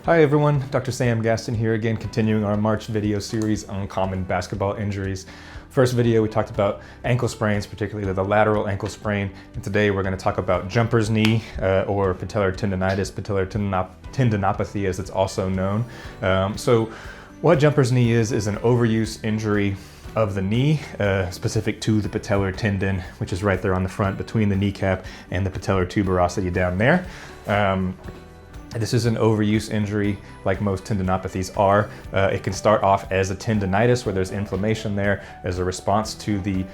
Hi everyone, Dr. Sam Gaston here again, continuing our March video series on common basketball injuries. First video we talked about ankle sprains, particularly the lateral ankle sprain, and today we're going to talk about jumper's knee or patellar tendonitis, patellar tendinopathy as it's also known. So what jumper's knee is an overuse injury of the knee, specific to the patellar tendon, which is right there on the front between the kneecap and the patellar tuberosity down there. This is an overuse injury like most tendinopathies are. It can start off as a tendonitis where there's inflammation there as a response to the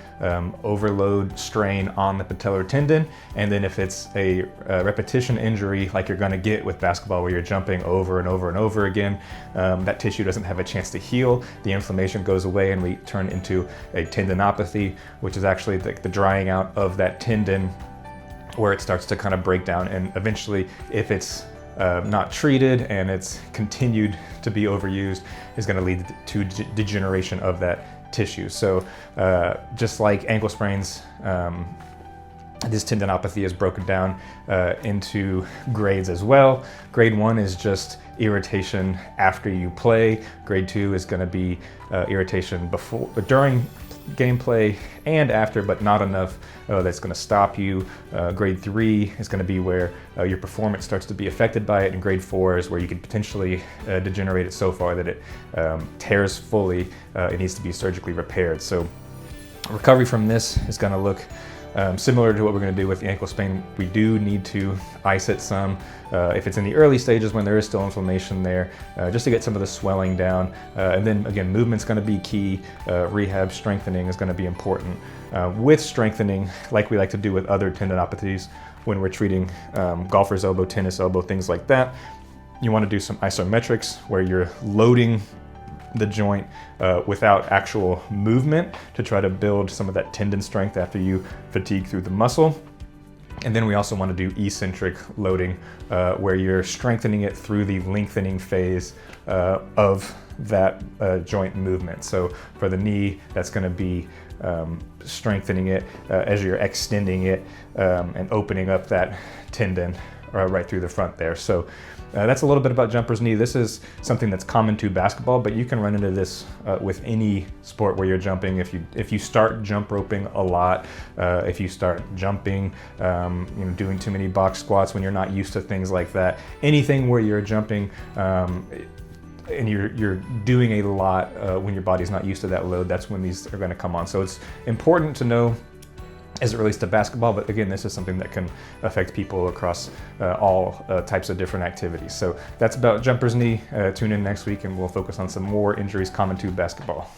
overload strain on the patellar tendon. And then if it's a repetition injury like you're gonna get with basketball where you're jumping over and over and over again, that tissue doesn't have a chance to heal. The inflammation goes away and we turn into a tendinopathy, which is actually the drying out of that tendon where it starts to kind of break down, and eventually if it's not treated and it's continued to be overused is going to lead to degeneration of that tissue. So just like ankle sprains, this tendinopathy is broken down into grades as well. Grade 1 is just irritation after you play. Grade 2 is going to be irritation during gameplay and after, but not enough that's going to stop you. Grade 3 is going to be where your performance starts to be affected by it, and grade 4 is where you could potentially degenerate it so far that it tears fully. It needs to be surgically repaired. So recovery from this is going to look similar to what we're going to do with the ankle sprain. We do need to ice it some if it's in the early stages when there is still inflammation there, just to get some of the swelling down. And then again, movement's going to be key. Rehab strengthening is going to be important. With strengthening, like we like to do with other tendinopathies when we're treating golfer's elbow, tennis elbow, things like that, you want to do some isometrics where you're loading the joint without actual movement to try to build some of that tendon strength after you fatigue through the muscle. And then we also want to do eccentric loading where you're strengthening it through the lengthening phase of that joint movement. So for the knee, that's going to be strengthening it as you're extending it and opening up that tendon right through the front there. So that's a little bit about jumper's knee. This is something that's common to basketball, but you can run into this with any sport where you're jumping. If you start jump roping a lot, if you start jumping, doing too many box squats when you're not used to things like that, anything where you're jumping and you're doing a lot when your body's not used to that load, that's when these are going to come on. So it's important to know as it relates to basketball, but again, this is something that can affect people across all types of different activities. So that's about jumper's knee. Tune in next week and we'll focus on some more injuries common to basketball.